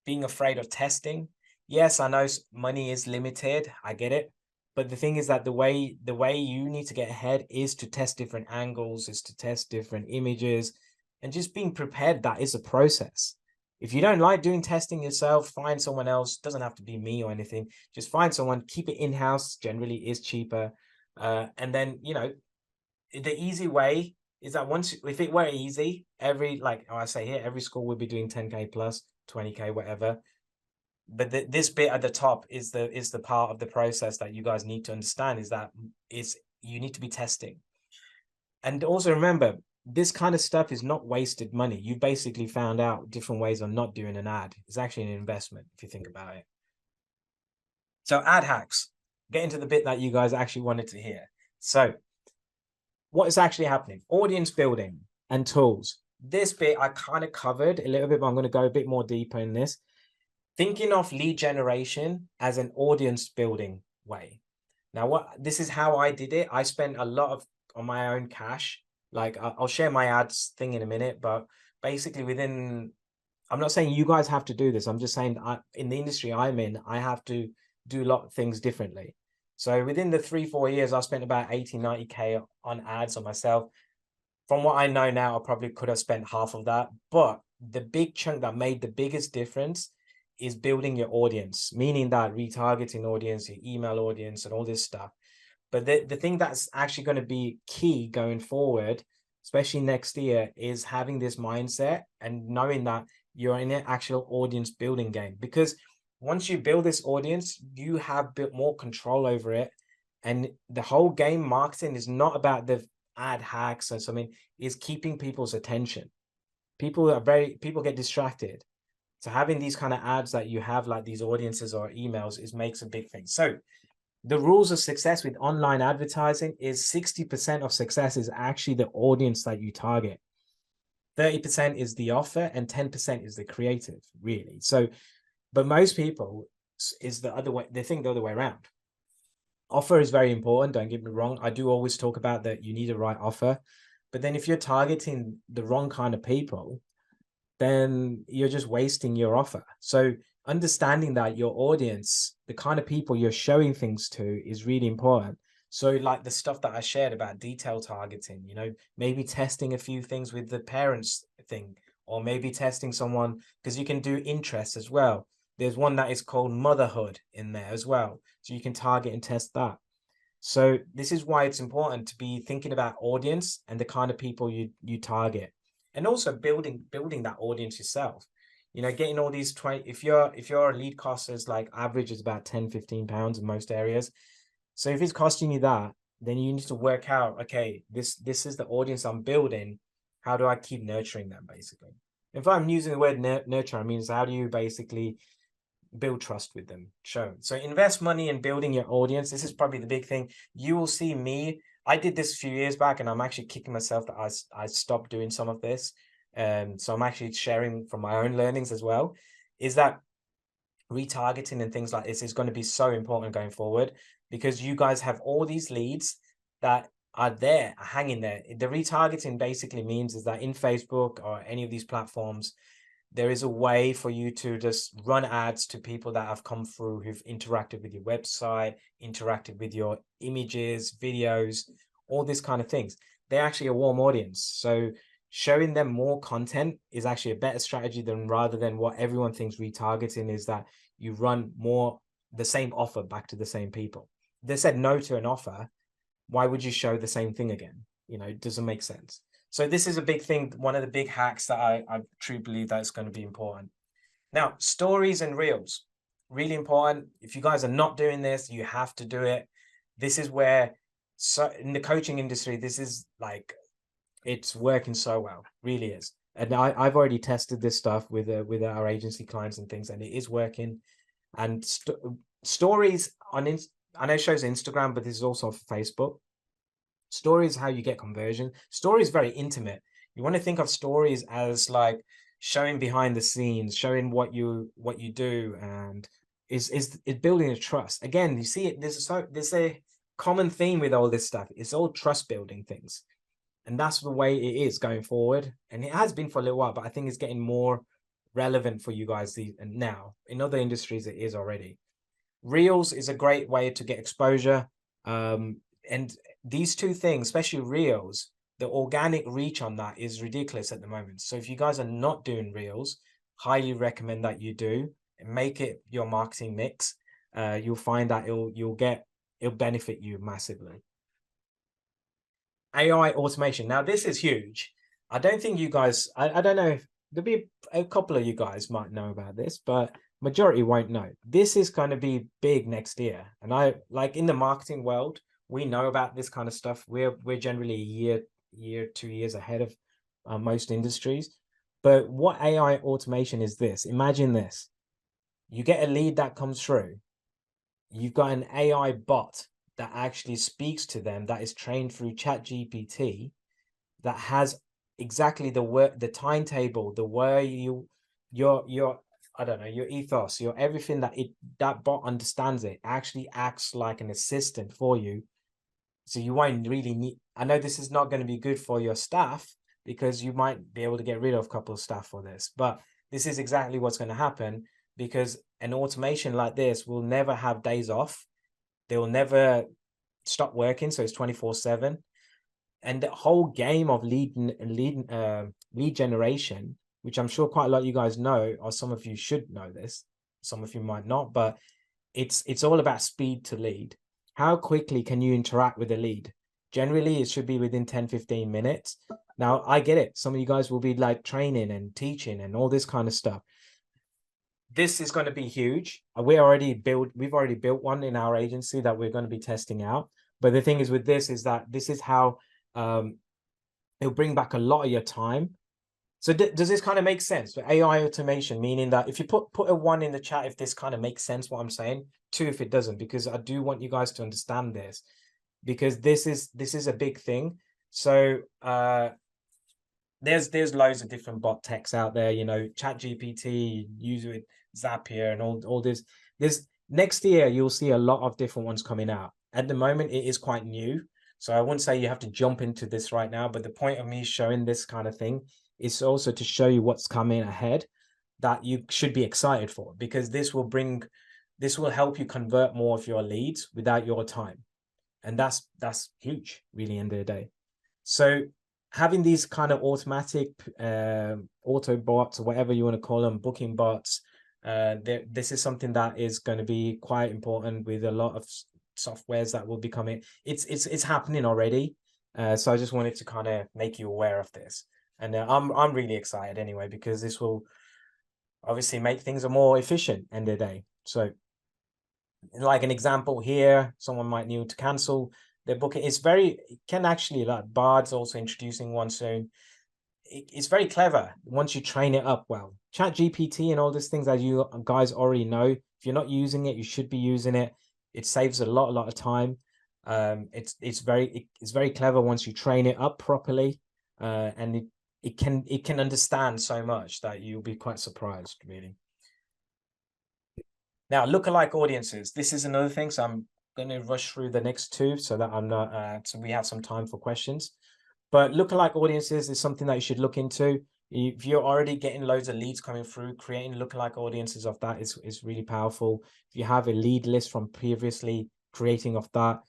B: being afraid of testing. Yes, I know money is limited. I get it. But the thing is that the way you need to get ahead is to test different angles, is to test different images, and just being prepared. That is a process. If you don't like doing testing yourself, find someone else. It doesn't have to be me or anything. Just find someone, keep it in-house. Generally is cheaper. And then, you know, the easy way is that once, if it were easy, like I say here, every school would be doing 10K plus, 20K, whatever. But this bit at the top is the part of the process that you guys need to understand, is that you need to be testing. And also remember, this kind of stuff is not wasted money. You've basically found out different ways of not doing an ad. It's actually an investment if you think about it. So ad hacks, get into the bit that you guys actually wanted to hear. So what is actually happening? Audience building and tools. This bit I kind of covered a little bit, but I'm going to go a bit more deeper in this. Thinking of lead generation as an audience building way. Now, this is how I did it. I spent a lot on my own cash. Like, I'll share my ads thing in a minute, but basically I'm not saying you guys have to do this. I'm just saying in the industry I'm in, I have to do a lot of things differently. So within the 3-4 years, I spent about 80-90K on ads on myself. From what I know now, I probably could have spent half of that. But the big chunk that made the biggest difference is building your audience, meaning that retargeting audience, your email audience, and all this stuff. But the thing that's actually going to be key going forward, especially next year, is having this mindset and knowing that you're in an actual audience building game. Because once you build this audience, you have built more control over it. And the whole game marketing is not about the ad hacks or something, is keeping people's attention. People get distracted. So having these kind of ads that you have, like these audiences or emails, makes a big thing. So the rules of success with online advertising is 60% of success is actually the audience that you target. 30% is the offer and 10% is the creative, really. So, but most people is the other way. They think the other way around. Offer is very important. Don't get me wrong. I do always talk about that you need a right offer. But then if you're targeting the wrong kind of people, then you're just wasting your offer. So understanding that your audience, the kind of people you're showing things to, is really important. So like the stuff that I shared about detail targeting, you know, maybe testing a few things with the parents thing, or maybe testing someone, because you can do interests as well. There's one that is called motherhood in there as well. So you can target and test that. So this is why it's important to be thinking about audience and the kind of people you target. And also building that audience yourself, you know, getting all these 20, if your lead cost is like average is about 10-15 pounds in most areas. So if it's costing you that, then you need to work out, okay, this is the audience I'm building. How do I keep nurturing them, basically? If I'm using the word nurture, I mean, how do you basically build trust with them? So invest money in building your audience. This is probably the big thing. You will see me. I did this a few years back, and I'm actually kicking myself that I stopped doing some of this. So I'm actually sharing from my own learnings as well, is that retargeting and things like this is going to be so important going forward, because you guys have all these leads that are hanging there. The retargeting basically means is that in Facebook or any of these platforms, there is a way for you to just run ads to people that have come through, who've interacted with your website, interacted with your images, videos, all these kind of things. They're actually a warm audience. So showing them more content is actually a better strategy rather than what everyone thinks retargeting is, that you run more the same offer back to the same people. They said no to an offer. Why would you show the same thing again? You know, it doesn't make sense. So this is a big thing, one of the big hacks that I truly believe that's going to be important. Now, stories and reels, really important. If you guys are not doing this, you have to do it. This is where, so in the coaching industry, this is like, it's working so well, really is. And I've already tested this stuff with our agency clients and things, and it is working. And stories on, I know it shows Instagram, but this is also for Facebook. Stories, how you get conversion. Stories very intimate. You want to think of stories as like showing behind the scenes, showing what you do, and is building a trust. Again, you see it, there's a common theme with all this stuff. It's all trust building things. And that's the way it is going forward. And it has been for a little while, but I think it's getting more relevant for you guys now. In other industries, it is already. Reels is a great way to get exposure. And these two things, especially Reels, the organic reach on that is ridiculous at the moment. So if you guys are not doing Reels, highly recommend that you do. Make it your marketing mix. You'll find that it'll benefit you massively. AI automation. Now, this is huge. I don't think you guys, I don't know, there'll be a couple of you guys might know about this, but majority won't know. This is going to be big next year. And I like in the marketing world, we know about this kind of stuff. We're generally a year, 2 years ahead of most industries. But what AI automation is this? Imagine this. You get a lead that comes through. You've got an AI bot that actually speaks to them, that is trained through ChatGPT, that has exactly the timetable, the way your I don't know, your ethos, your everything, that bot understands it, actually acts like an assistant for you. So you won't really need, I know this is not going to be good for your staff because you might be able to get rid of a couple of staff for this, but this is exactly what's going to happen, because an automation like this will never have days off. They will never stop working. So it's 24/7. And the whole game of lead generation, which I'm sure quite a lot of you guys know, or some of you should know this, some of you might not, but it's all about speed to lead. How quickly can you interact with a lead? Generally, it should be within 10-15 minutes. Now, I get it. Some of you guys will be like training and teaching and all this kind of stuff. This is going to be huge. We've already built one in our agency that we're going to be testing out. But the thing is with this is that this is how it'll bring back a lot of your time. So does this kind of make sense for AI automation? Meaning that if you put a 1 in the chat, if this kind of makes sense, what I'm saying, 2 if it doesn't, because I do want you guys to understand this, because this is a big thing. So there's loads of different bot techs out there, you know, ChatGPT, use it with Zapier and all this. There's next year you'll see a lot of different ones coming out. At the moment, it is quite new. So I wouldn't say you have to jump into this right now, but the point of me showing this kind of thing is also to show you what's coming ahead that you should be excited for, because this will help you convert more of your leads without your time. And that's huge, really, end of the day. So having these kind of automatic auto bots, or whatever you want to call them, booking bots, this is something that is going to be quite important with a lot of softwares that will be coming. It's happening already. So I just wanted to kind of make you aware of this. And I'm really excited anyway, because this will obviously make things more efficient end of the day. So like an example here, someone might need to cancel their booking. It can actually, like Bard's also introducing one soon. It's very clever once you train it up well. ChatGPT and all these things that you guys already know, if you're not using it, you should be using it. It saves a lot of time. It's very clever once you train it up properly, and it can understand so much that you'll be quite surprised, really. Now, lookalike audiences. This is another thing. So I'm going to rush through the next 2 so that I'm not so we have some time for questions. But lookalike audiences is something that you should look into. If you're already getting loads of leads coming through, creating lookalike audiences of that is really powerful. If you have a lead list from previously, creating of that,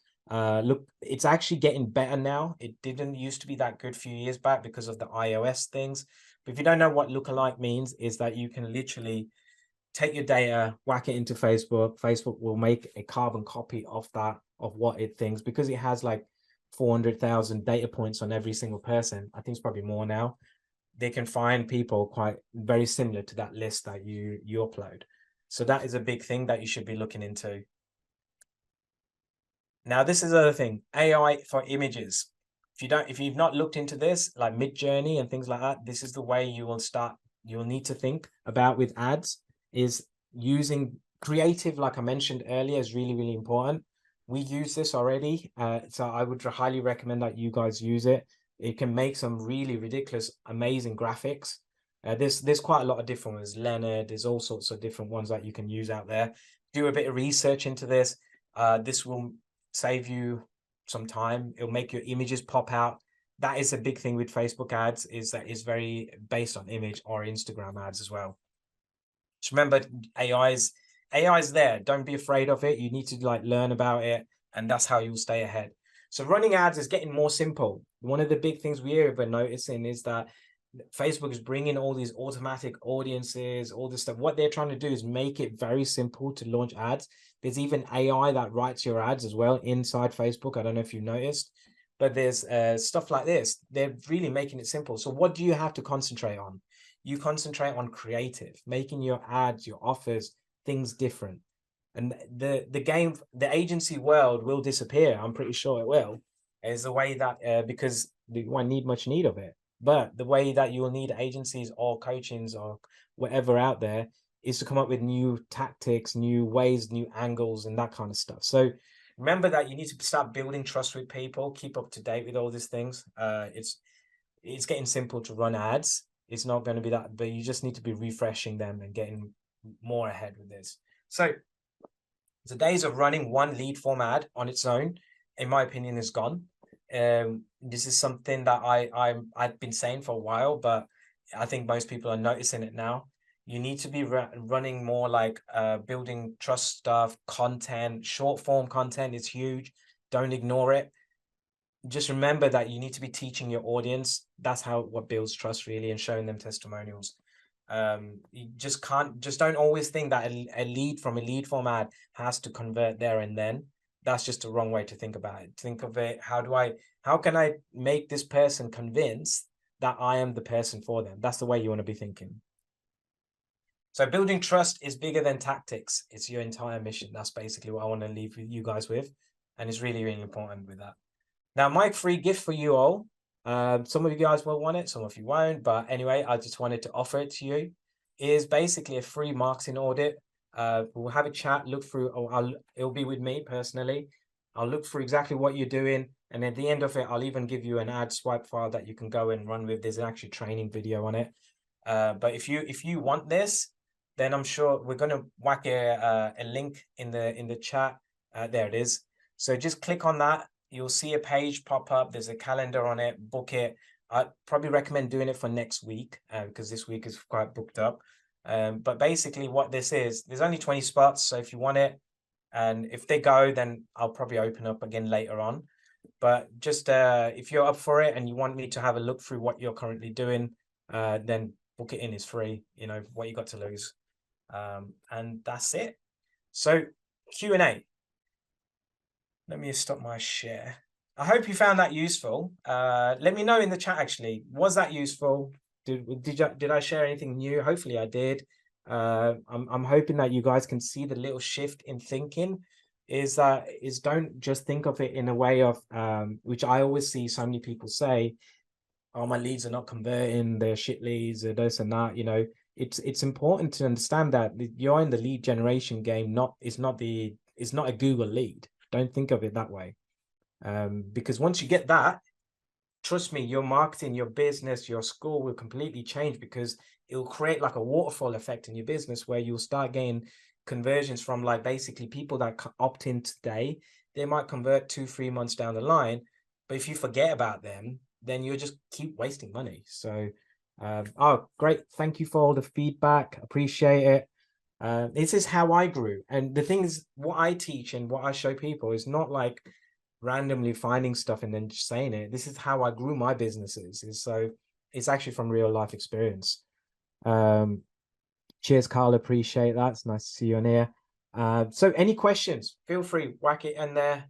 B: look, it's actually getting better now. It didn't used to be that good a few years back because of the iOS things. But if you don't know what lookalike means, is that you can literally take your data, whack it into Facebook. Facebook will make a carbon copy of that, of what it thinks, because it has like 400,000 data points on every single person. I think it's probably more now. They can find people quite very similar to that list that you upload. So that is a big thing that you should be looking into. Now, this is the other thing, AI for images. If you've not looked into this, like Midjourney and things like that, this is the way you'll need to think about with ads, is using creative, like I mentioned earlier, is really, really important. We use this already. So I would highly recommend that you guys use it. It can make some really ridiculous, amazing graphics. There's quite a lot of different ones. Leonard, there's all sorts of different ones that you can use out there. Do a bit of research into this. This will save you some time. It'll make your images pop out. That is a big thing with Facebook ads, is that it's very based on image, or Instagram ads as well. Just remember, AI is there. Don't be afraid of it. You need to like learn about it, and that's how you'll stay ahead. So running ads is getting more simple. One of the big things we're noticing is that Facebook is bringing all these automatic audiences, all this stuff. What they're trying to do is make it very simple to launch ads. There's even AI that writes your ads as well inside Facebook. I don't know if you've noticed, but there's stuff like this. They're really making it simple. So what do you have to concentrate on? You concentrate on creative, making your ads, your offers, things different. And the agency world will disappear. I'm pretty sure it will. Is the way that because you won't need much need of it. But the way that you will need agencies or coachings or whatever out there is to come up with new tactics, new ways, new angles, and that kind of stuff. So remember that you need to start building trust with people, keep up to date with all these things. It's getting simple to run ads. It's not going to be that, but you just need to be refreshing them and getting more ahead with this. So the days of running one lead form ad on its own, in my opinion, is gone. This is something that I've been saying for a while, but I think most people are noticing it now. You need to be running more like building trust stuff, content, short form content is huge. Don't ignore it. Just remember that you need to be teaching your audience. That's what builds trust really, and showing them testimonials. You just don't always think that a lead from a lead form ad has to convert there and then. That's just a wrong way to think about it. Think of it, how can I make this person convinced that I am the person for them? That's the way you want to be thinking. So building trust is bigger than tactics. It's your entire mission. That's basically what I want to leave you guys with. And it's really, really important with that. Now, my free gift for you all. Some of you guys will want it, some of you won't. But anyway, I just wanted to offer it to you. Is basically a free marketing audit. We'll have a chat, look through, it'll be with me personally. I'll look through exactly what you're doing. And at the end of it, I'll even give you an ad swipe file that you can go and run with. There's an actual training video on it. But if you want this, then I'm sure we're going to whack a link in the chat. There it is. So just click on that. You'll see a page pop up. There's a calendar on it. Book it. I'd probably recommend doing it for next week because this week is quite booked up. But basically what this is, there's only 20 spots. So if you want it, and if they go, then I'll probably open up again later on. But just if you're up for it and you want me to have a look through what you're currently doing, then book it in. It's free. You know what you got to lose. And that's it. So Q&A. Let me stop my share. I hope you found that useful. Let me know in the chat, actually. Was that useful? Did I share anything new? Hopefully I did. I'm hoping that you guys can see the little shift in thinking is don't just think of it in a way of, which I always see so many people say, oh, my leads are not converting, they're shit leads or this and that. You know, it's important to understand that you're in the lead generation game. It's not a Google lead. Don't think of it that way. Because once you get that, trust me, your marketing, your business, your school will completely change, because it'll create like a waterfall effect in your business where you'll start getting conversions from like basically people that opt in today. They might convert 2-3 months down the line, but if you forget about them, then you'll just keep wasting money. So, oh, great. Thank you for all the feedback. Appreciate it. This is how I grew. And the thing is, what I teach and what I show people is not like randomly finding stuff and then just saying it. This is how I grew my businesses. So it's actually from real life experience. Cheers, Carl. Appreciate that. It's nice to see you on here. So any questions, feel free, whack it in there.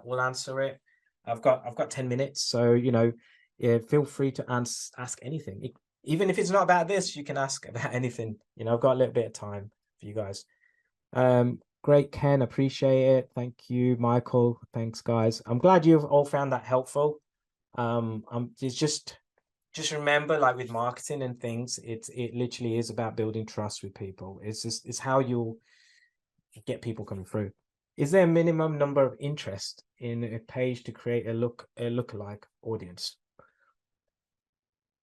B: We'll answer it. I've got 10 minutes. So, you know, yeah, feel free to ask anything. Even if it's not about this, you can ask about anything. You know, I've got a little bit of time for you guys. Great, Ken, appreciate it. Thank you, Michael. Thanks, guys. I'm glad you've all found that helpful. It's just remember, like with marketing and things, it literally is about building trust with people. It's how you'll get people coming through. Is there a minimum number of interest in a page to create a lookalike audience?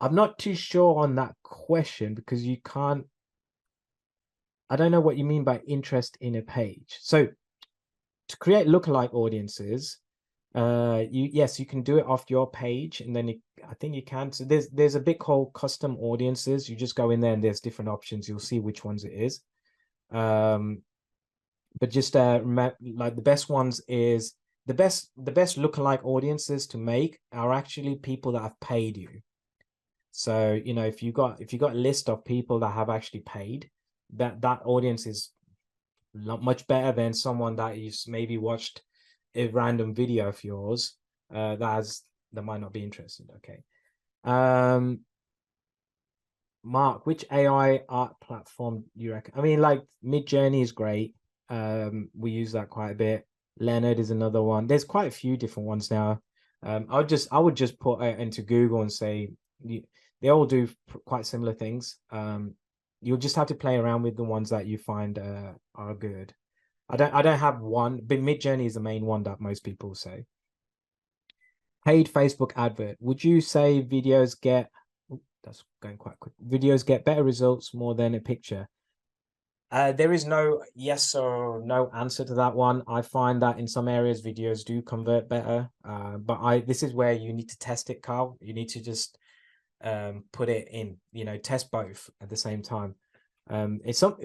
B: I'm not too sure on that question because you can't, I don't know what you mean by interest in a page. So to create lookalike audiences, yes, you can do it off your page, and then I think you can. So there's a bit called custom audiences. You just go in there and there's different options. You'll see which ones it is. But just like the best ones is the best lookalike audiences to make are actually people that have paid you. So, you know, if you got a list of people that have actually paid, that audience is much better than someone that is maybe watched a random video of yours that might not be interested. Okay. Mark, which AI art platform do you reckon? I mean, like Midjourney is great. We use that quite a bit. Leonard is another one. There's quite a few different ones now. I would just put it into Google and say they all do quite similar things. You'll just have to play around with the ones that you find are good. I don't have one, but Midjourney is the main one that most people say. Paid Facebook advert. Would you say videos get, that's going quite quick, videos get better results more than a picture? There is no yes or no answer to that one. I find that in some areas videos do convert better, but this is where you need to test it, Carl. You need to just put it in, you know, test both at the same time.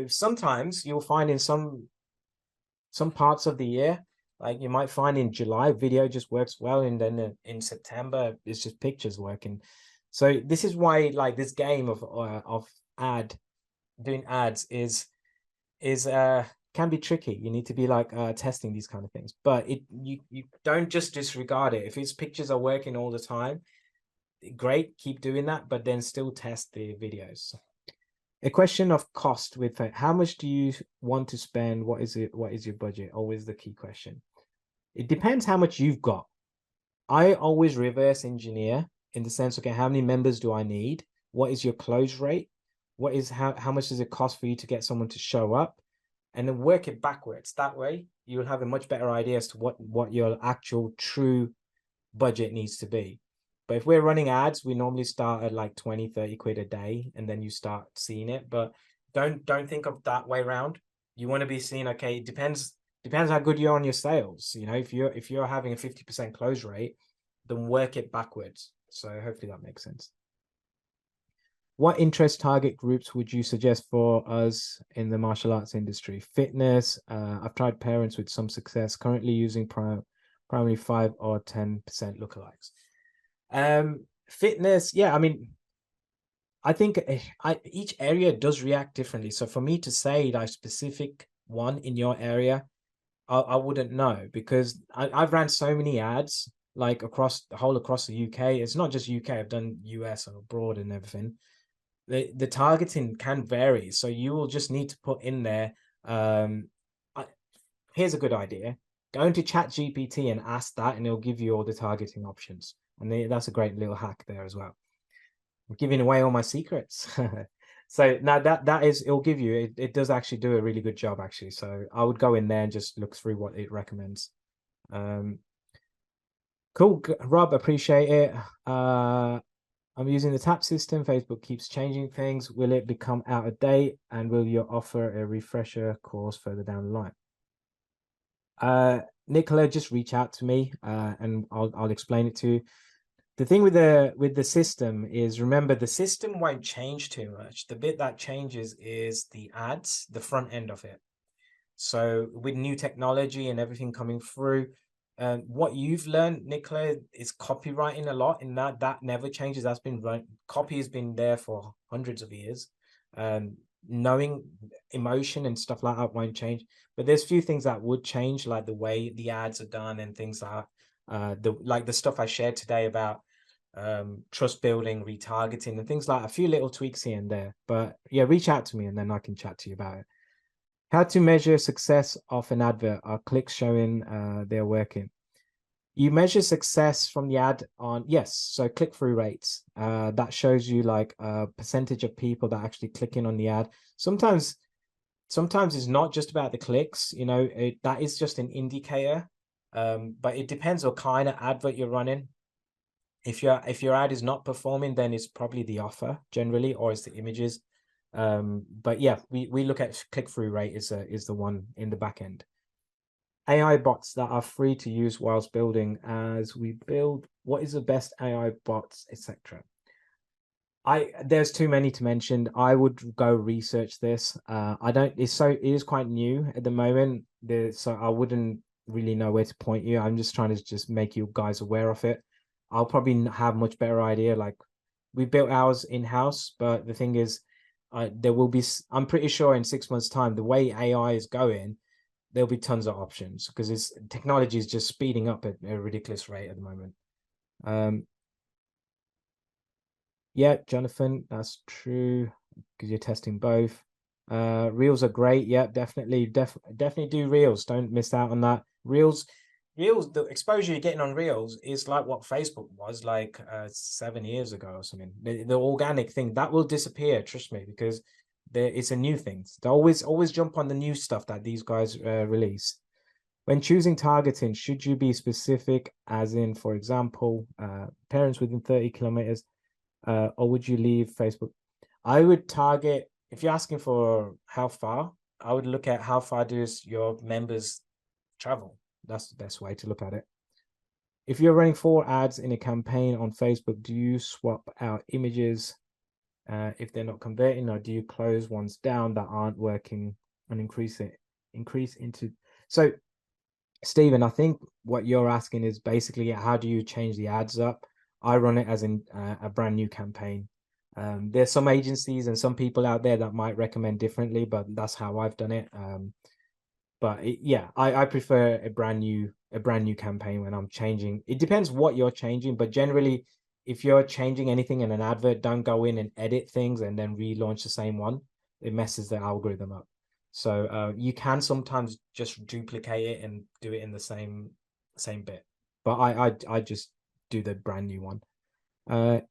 B: Sometimes you'll find in some parts of the year, like you might find in July, video just works well, and then in September it's just pictures working. So this is why, like, this game of doing ads is can be tricky. You need to be like testing these kind of things, but you don't just disregard it. If its pictures are working all the time, great, keep doing that, but then still test the videos. A question of cost with how much do you want to spend? What is your budget? Always the key question. It depends how much you've got. I always reverse engineer in the sense, okay, how many members do I need? What is your close rate? What is how much does it cost for you to get someone to show up? And then work it backwards. That way you'll have a much better idea as to what your actual true budget needs to be. But if we're running ads, we normally start at like 20, 30 quid a day, and then you start seeing it. But don't think of that way around. You want to be seeing, okay, it depends how good you're on your sales. You know, if you're having a 50% close rate, then work it backwards. So hopefully that makes sense. What interest target groups would you suggest for us in the martial arts industry? Fitness. I've tried parents with some success, currently using primarily 5 or 10% lookalikes. Fitness, yeah, I mean, I think each area does react differently. So for me to say like specific one in your area, I wouldn't know, because I've ran so many ads like across the UK. It's not just UK, I've done US and abroad and everything. The targeting can vary, so you will just need to put in there. Here's a good idea: go into ChatGPT and ask that, and it'll give you all the targeting options. And that's a great little hack there as well. I'm giving away all my secrets. So now it'll give you, it does actually do a really good job actually. So I would go in there and just look through what it recommends. Cool, Rob, appreciate it. I'm using the tap system. Facebook keeps changing things. Will it become out of date? And will you offer a refresher course further down the line? Nicola, just reach out to me and I'll explain it to you. The thing with the system is, remember, the system won't change too much. The bit that changes is the ads, the front end of it. So with new technology and everything coming through, what you've learned, Nicola, is copywriting a lot, and that never changes. That's been copy has been there for hundreds of years. Knowing emotion and stuff like that won't change, but there's few things that would change, like the way the ads are done and things like the stuff I shared today about trust building, retargeting, and things like a few little tweaks here and there. But yeah, reach out to me and then I can chat to you about it. How to measure success of an advert? Are clicks showing they're working? You measure success from the ad on, yes, so click-through rates. That shows you like a percentage of people that actually click in on the ad. Sometimes it's not just about the clicks, you know, that is just an indicator. But it depends what kind of advert you're running. If your ad is not performing, then it's probably the offer generally, or it's the images. But yeah, we look at click-through rate is the one in the back end. AI bots that are free to use whilst building. As we build, what is the best AI bots, etc. There's too many to mention. I would go research this. I don't. It is quite new at the moment. So I wouldn't really know where to point you. I'm just trying to just make you guys aware of it. I'll probably have much better idea. Like, we built ours in house, but the thing is, there will be. I'm pretty sure in 6 months' time, the way AI is going, there'll be tons of options because technology is just speeding up at a ridiculous rate at the moment. Yeah, Jonathan, that's true because you're testing both. Reels are great. Yeah, definitely do reels. Don't miss out on that. Reels, the exposure you're getting on reels is like what Facebook was like 7 years ago or something. The organic thing that will disappear, trust me, because it's a new thing. They always jump on the new stuff that these guys release. When choosing targeting, should you be specific, as in, for example, parents within 30 kilometers? Or would you leave Facebook? I would target, if you're asking for how far, I would look at how far does your members travel. That's the best way to look at it. If you're running 4 ads in a campaign on Facebook, do you swap out images if they're not converting, or do you close ones down that aren't working and increase into? So, Stephen, I think what you're asking is basically how do you change the ads up? I run it as in a brand new campaign. There's some agencies and some people out there that might recommend differently, but that's how I've done it. Yeah, I prefer a brand new campaign when I'm changing. It depends what you're changing, but generally, if you're changing anything in an advert, don't go in and edit things and then relaunch the same one. It messes the algorithm up. So you can sometimes just duplicate it and do it in the same bit. But I just do the brand new one.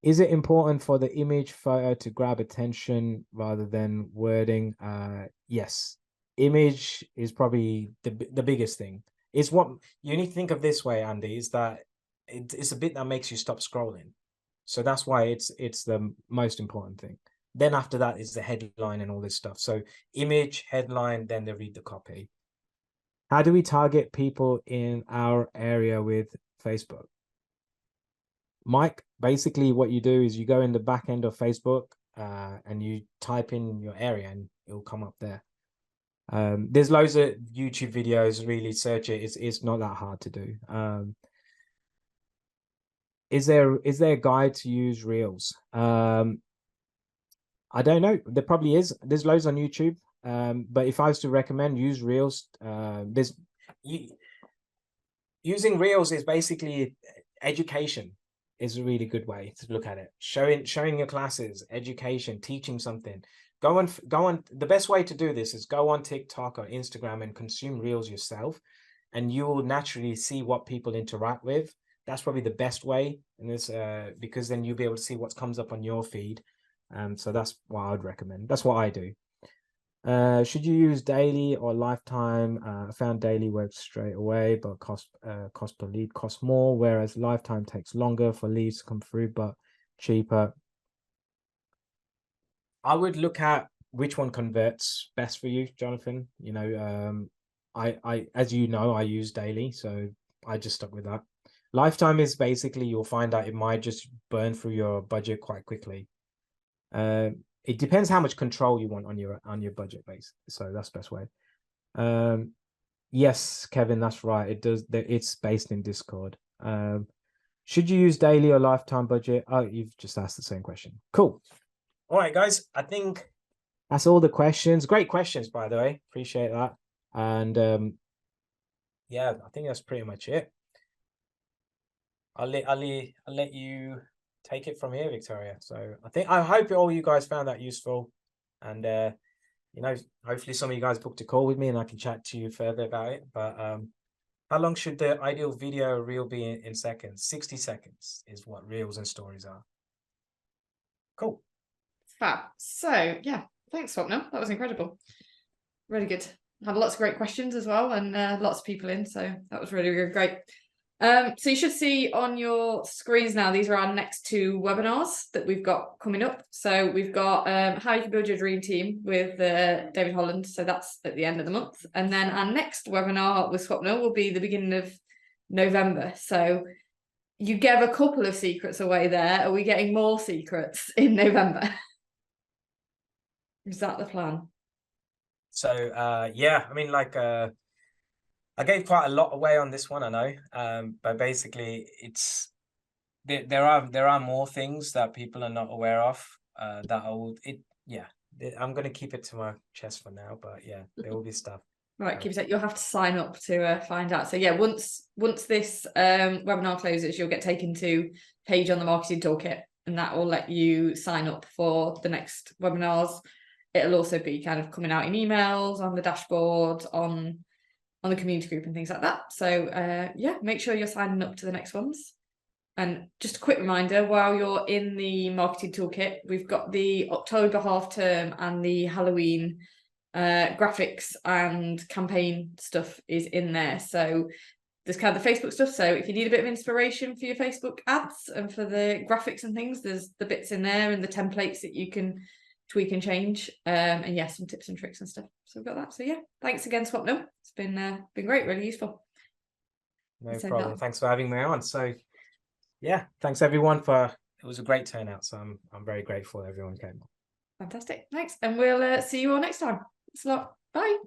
B: Is it important for the image photo to grab attention rather than wording? Yes. Image is probably the biggest thing. It's what you need to think of this way, Andy, is that it's a bit that makes you stop scrolling. So that's why it's the most important thing. Then after that is the headline and all this stuff. So image, headline, then they read the copy. How do we target people in our area with Facebook? Mike, basically what you do is you go in the back end of Facebook and you type in your area and it'll come up there. There's loads of YouTube videos, really search it. It's not that hard to do. Is there a guide to use Reels? I don't know. There probably is. There's loads on YouTube. But if I was to recommend, use Reels. Using Reels is basically education. Is a really good way to look at it. Showing your classes, education, teaching something. Go on. The best way to do this is go on TikTok or Instagram and consume Reels yourself, and you will naturally see what people interact with. That's probably the best way in this, because then you'll be able to see what comes up on your feed. So that's what I would recommend. That's what I do. Should you use daily or lifetime? I found daily works straight away, but cost per lead costs more, whereas lifetime takes longer for leads to come through, but cheaper. I would look at which one converts best for you, Jonathan. You know, I as you know, I use daily, so I just stuck with that. Lifetime is basically you'll find out it might just burn through your budget quite quickly. It depends how much control you want on your budget base. So that's the best way. Yes, Kevin, that's right. It does. It's based in Discord. Should you use daily or lifetime budget? Oh, you've just asked the same question. Cool. All right, guys. I think that's all the questions. Great questions, by the way. Appreciate that. And yeah, I think that's pretty much it. I'll let you take it from here, Victoria. So I hope all you guys found that useful, and you know, hopefully some of you guys booked a call with me and I can chat to you further about it. But how long should the ideal video reel be in seconds? 60 seconds is what reels and stories are. Cool.
A: Fab. So yeah, thanks, Swapnil. That was incredible. Really good. Had lots of great questions as well, and lots of people in. So that was really, really great. So you should see on your screens now, these are our next 2 webinars that we've got coming up. So we've got how you can build your dream team with David Holland. So that's at the end of the month. And then our next webinar with Swapnil will be the beginning of November. So you gave a couple of secrets away there. Are we getting more secrets in November? Is that the plan?
B: So yeah, I mean, like I gave quite a lot away on this one, I know. But basically it's there are more things that people are not aware of that I will I'm gonna keep it to my chest for now, but yeah, there will be stuff.
A: Right, keep it. You'll have to sign up to find out. So yeah, once this webinar closes, you'll get taken to a page on the Marketing Toolkit, and that will let you sign up for the next webinars. It'll also be kind of coming out in emails, on the dashboard, on the community group and things like that. So yeah, make sure you're signing up to the next ones. And just a quick reminder, while you're in the Marketing Toolkit, we've got the October half term and the Halloween graphics and campaign stuff is in there. So there's kind of the Facebook stuff. So if you need a bit of inspiration for your Facebook ads and for the graphics and things, there's the bits in there and the templates that you can tweak and change. And yes, some tips and tricks and stuff. So we've got that. So yeah, thanks again, Swapnil. It's been great, really useful.
B: No problem. Thanks for having me on. So yeah, thanks everyone it was a great turnout. So I'm very grateful everyone came.
A: Fantastic. Thanks. And we'll see you all next time. Thanks a lot. Bye.